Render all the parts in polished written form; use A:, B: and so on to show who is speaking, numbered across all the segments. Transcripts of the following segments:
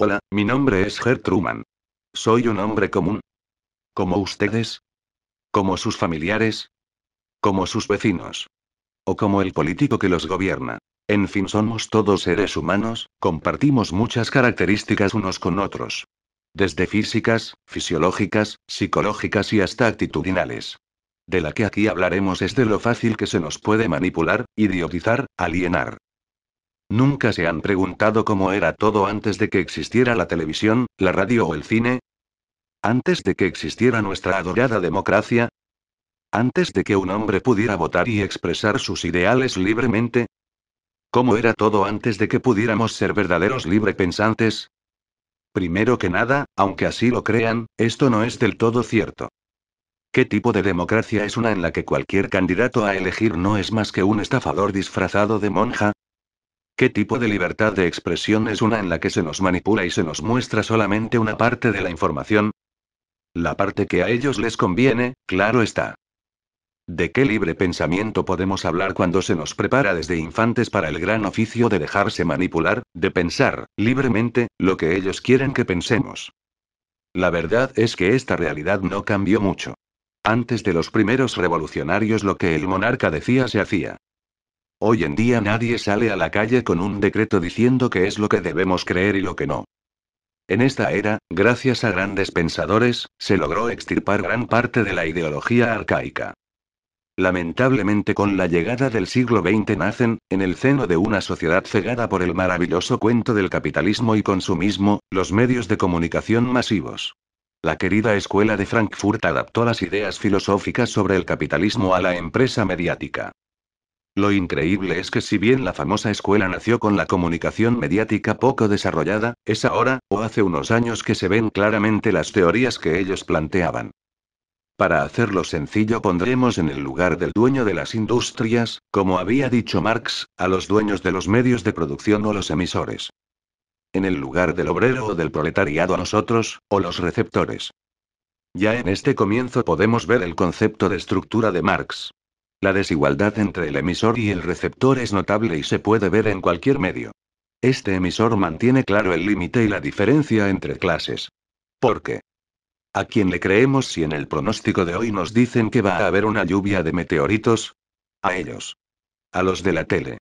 A: Hola, mi nombre es Gert Truman. Soy un hombre común. ¿Como ustedes? ¿Como sus familiares? ¿Como sus vecinos? ¿O como el político que los gobierna? En fin, somos todos seres humanos, compartimos muchas características unos con otros. Desde físicas, fisiológicas, psicológicas y hasta actitudinales. De la que aquí hablaremos es de lo fácil que se nos puede manipular, idiotizar, alienar. ¿Nunca se han preguntado cómo era todo antes de que existiera la televisión, la radio o el cine? ¿Antes de que existiera nuestra adorada democracia? ¿Antes de que un hombre pudiera votar y expresar sus ideales libremente? ¿Cómo era todo antes de que pudiéramos ser verdaderos librepensantes? Primero que nada, aunque así lo crean, esto no es del todo cierto. ¿Qué tipo de democracia es una en la que cualquier candidato a elegir no es más que un estafador disfrazado de monja? ¿Qué tipo de libertad de expresión es una en la que se nos manipula y se nos muestra solamente una parte de la información? La parte que a ellos les conviene, claro está. ¿De qué libre pensamiento podemos hablar cuando se nos prepara desde infantes para el gran oficio de dejarse manipular, de pensar, libremente, lo que ellos quieren que pensemos? La verdad es que esta realidad no cambió mucho. Antes de los primeros revolucionarios lo que el monarca decía se hacía. Hoy en día nadie sale a la calle con un decreto diciendo qué es lo que debemos creer y lo que no. En esta era, gracias a grandes pensadores, se logró extirpar gran parte de la ideología arcaica. Lamentablemente con la llegada del siglo XX nacen, en el seno de una sociedad cegada por el maravilloso cuento del capitalismo y consumismo, los medios de comunicación masivos. La querida escuela de Frankfurt adaptó las ideas filosóficas sobre el capitalismo a la empresa mediática. Lo increíble es que si bien la famosa escuela nació con la comunicación mediática poco desarrollada, es ahora, o hace unos años que se ven claramente las teorías que ellos planteaban. Para hacerlo sencillo pondremos en el lugar del dueño de las industrias, como había dicho Marx, a los dueños de los medios de producción o los emisores. En el lugar del obrero o del proletariado a nosotros, o los receptores. Ya en este comienzo podemos ver el concepto de estructura de Marx. La desigualdad entre el emisor y el receptor es notable y se puede ver en cualquier medio. Este emisor mantiene claro el límite y la diferencia entre clases. ¿Por qué? ¿A quién le creemos si en el pronóstico de hoy nos dicen que va a haber una lluvia de meteoritos? A ellos. A los de la tele.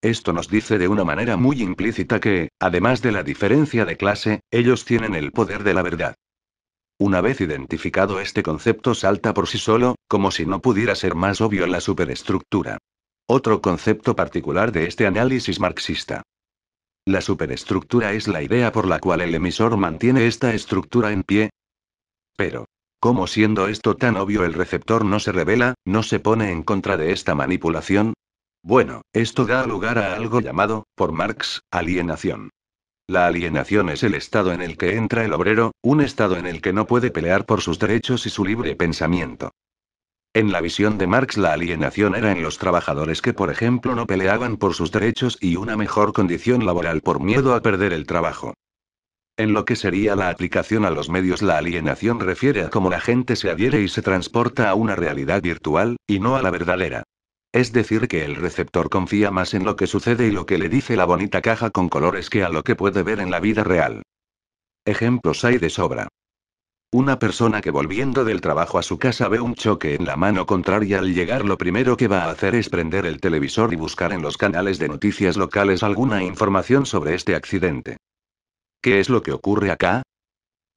A: Esto nos dice de una manera muy implícita que, además de la diferencia de clase, ellos tienen el poder de la verdad. Una vez identificado este concepto salta por sí solo, como si no pudiera ser más obvio la superestructura. Otro concepto particular de este análisis marxista. La superestructura es la idea por la cual el emisor mantiene esta estructura en pie. Pero, ¿cómo siendo esto tan obvio el receptor no se revela, no se pone en contra de esta manipulación? Bueno, esto da lugar a algo llamado, por Marx, alienación. La alienación es el estado en el que entra el obrero, un estado en el que no puede pelear por sus derechos y su libre pensamiento. En la visión de Marx la alienación era en los trabajadores que por ejemplo no peleaban por sus derechos y una mejor condición laboral por miedo a perder el trabajo. En lo que sería la aplicación a los medios la alienación refiere a cómo la gente se adhiere y se transporta a una realidad virtual, y no a la verdadera. Es decir, que el receptor confía más en lo que sucede y lo que le dice la bonita caja con colores que a lo que puede ver en la vida real. Ejemplos hay de sobra. Una persona que volviendo del trabajo a su casa ve un choque en la mano contraria al llegar lo primero que va a hacer es prender el televisor y buscar en los canales de noticias locales alguna información sobre este accidente. ¿Qué es lo que ocurre acá?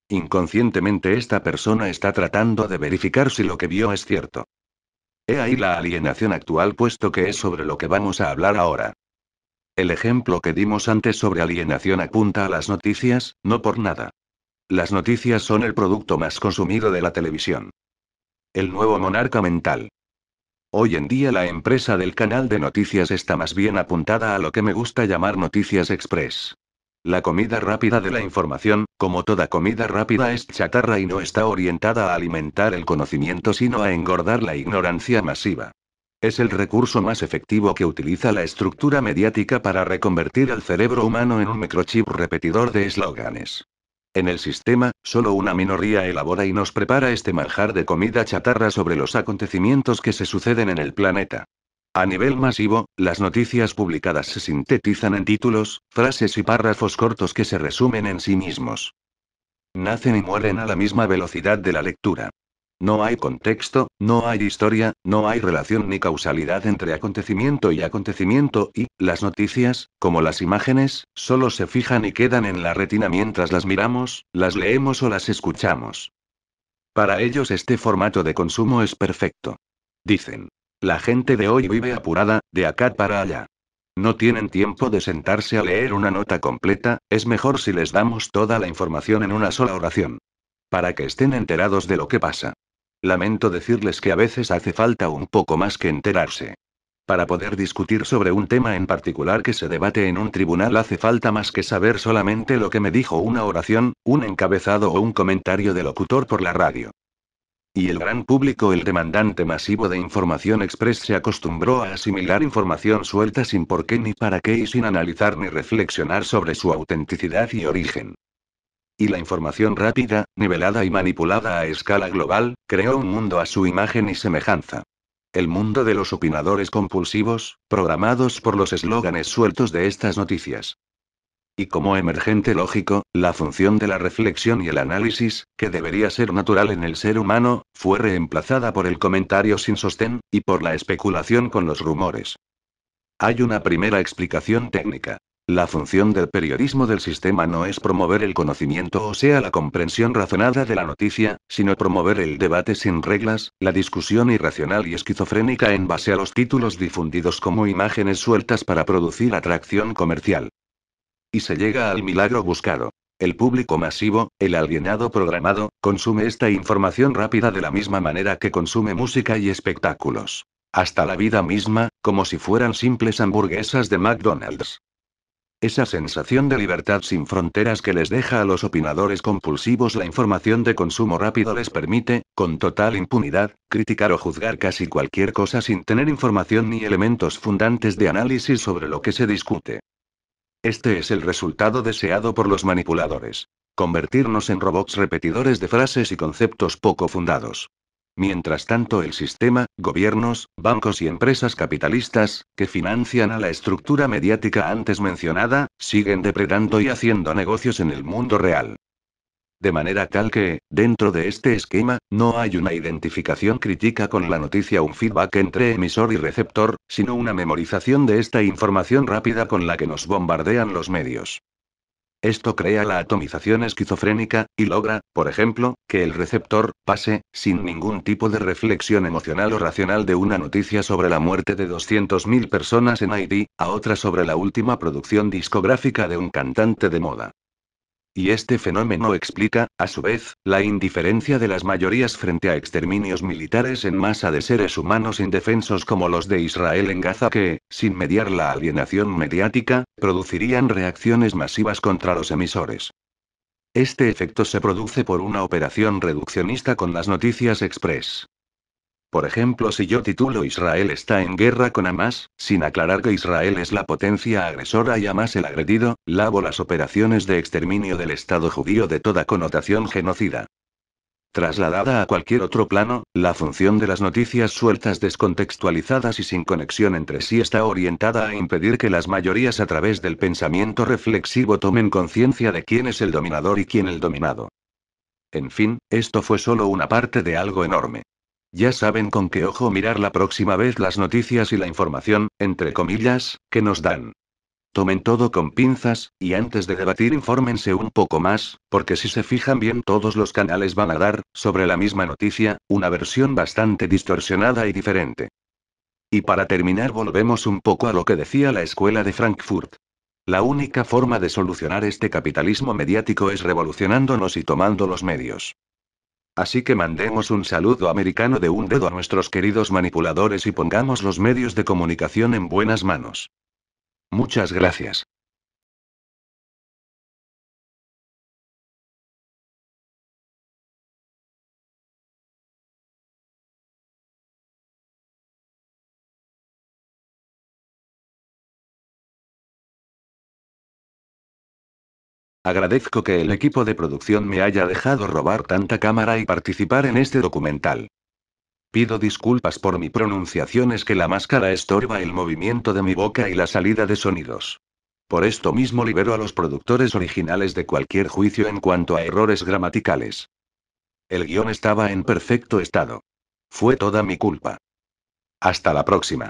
A: Inconscientemente esta persona está tratando de verificar si lo que vio es cierto. He ahí la alienación actual puesto que es sobre lo que vamos a hablar ahora. El ejemplo que dimos antes sobre alienación apunta a las noticias, no por nada. Las noticias son el producto más consumido de la televisión. El nuevo monarca mental. Hoy en día la empresa del canal de noticias está más bien apuntada a lo que me gusta llamar noticias express. La comida rápida de la información, como toda comida rápida es chatarra y no está orientada a alimentar el conocimiento sino a engordar la ignorancia masiva. Es el recurso más efectivo que utiliza la estructura mediática para reconvertir al cerebro humano en un microchip repetidor de eslóganes. En el sistema, solo una minoría elabora y nos prepara este manjar de comida chatarra sobre los acontecimientos que se suceden en el planeta. A nivel masivo, las noticias publicadas se sintetizan en títulos, frases y párrafos cortos que se resumen en sí mismos. Nacen y mueren a la misma velocidad de la lectura. No hay contexto, no hay historia, no hay relación ni causalidad entre acontecimiento y las noticias, como las imágenes, solo se fijan y quedan en la retina mientras las miramos, las leemos o las escuchamos. Para ellos este formato de consumo es perfecto. Dicen. La gente de hoy vive apurada, de acá para allá. No tienen tiempo de sentarse a leer una nota completa, es mejor si les damos toda la información en una sola oración. Para que estén enterados de lo que pasa. Lamento decirles que a veces hace falta un poco más que enterarse. Para poder discutir sobre un tema en particular que se debate en un tribunal hace falta más que saber solamente lo que me dijo una oración, un encabezado o un comentario del locutor por la radio. Y el gran público, el demandante masivo de información express, se acostumbró a asimilar información suelta sin por qué ni para qué y sin analizar ni reflexionar sobre su autenticidad y origen. Y la información rápida, nivelada y manipulada a escala global, creó un mundo a su imagen y semejanza. El mundo de los opinadores compulsivos, programados por los eslóganes sueltos de estas noticias. Y como emergente lógico, la función de la reflexión y el análisis, que debería ser natural en el ser humano, fue reemplazada por el comentario sin sostén, y por la especulación con los rumores. Hay una primera explicación técnica. La función del periodismo del sistema no es promover el conocimiento o sea la comprensión razonada de la noticia, sino promover el debate sin reglas, la discusión irracional y esquizofrénica en base a los títulos difundidos como imágenes sueltas para producir atracción comercial. Y se llega al milagro buscado. El público masivo, el alienado programado, consume esta información rápida de la misma manera que consume música y espectáculos. Hasta la vida misma, como si fueran simples hamburguesas de McDonald's. Esa sensación de libertad sin fronteras que les deja a los opinadores compulsivos la información de consumo rápido les permite, con total impunidad, criticar o juzgar casi cualquier cosa sin tener información ni elementos fundantes de análisis sobre lo que se discute. Este es el resultado deseado por los manipuladores. Convertirnos en robots repetidores de frases y conceptos poco fundados. Mientras tanto, el sistema, gobiernos, bancos y empresas capitalistas, que financian a la estructura mediática antes mencionada, siguen depredando y haciendo negocios en el mundo real. De manera tal que, dentro de este esquema, no hay una identificación crítica con la noticia, un feedback entre emisor y receptor, sino una memorización de esta información rápida con la que nos bombardean los medios. Esto crea la atomización esquizofrénica, y logra, por ejemplo, que el receptor pase, sin ningún tipo de reflexión emocional o racional, de una noticia sobre la muerte de 200.000 personas en Haití, a otra sobre la última producción discográfica de un cantante de moda. Y este fenómeno explica, a su vez, la indiferencia de las mayorías frente a exterminios militares en masa de seres humanos indefensos como los de Israel en Gaza que, sin mediar la alienación mediática, producirían reacciones masivas contra los emisores. Este efecto se produce por una operación reduccionista con las noticias express. Por ejemplo, si yo titulo Israel está en guerra con Hamas, sin aclarar que Israel es la potencia agresora y Hamas el agredido, lavo las operaciones de exterminio del Estado judío de toda connotación genocida. Trasladada a cualquier otro plano, la función de las noticias sueltas, descontextualizadas y sin conexión entre sí está orientada a impedir que las mayorías a través del pensamiento reflexivo tomen conciencia de quién es el dominador y quién el dominado. En fin, esto fue solo una parte de algo enorme. Ya saben con qué ojo mirar la próxima vez las noticias y la información, entre comillas, que nos dan. Tomen todo con pinzas, y antes de debatir infórmense un poco más, porque si se fijan bien todos los canales van a dar, sobre la misma noticia, una versión bastante distorsionada y diferente. Y para terminar volvemos un poco a lo que decía la escuela de Frankfurt. La única forma de solucionar este capitalismo mediático es revolucionándonos y tomando los medios. Así que mandemos un saludo americano de un dedo a nuestros queridos manipuladores y pongamos los medios de comunicación en buenas manos. Muchas gracias. Agradezco que el equipo de producción me haya dejado robar tanta cámara y participar en este documental. Pido disculpas por mi pronunciación, es que la máscara estorba el movimiento de mi boca y la salida de sonidos. Por esto mismo libero a los productores originales de cualquier juicio en cuanto a errores gramaticales. El guión estaba en perfecto estado. Fue toda mi culpa. Hasta la próxima.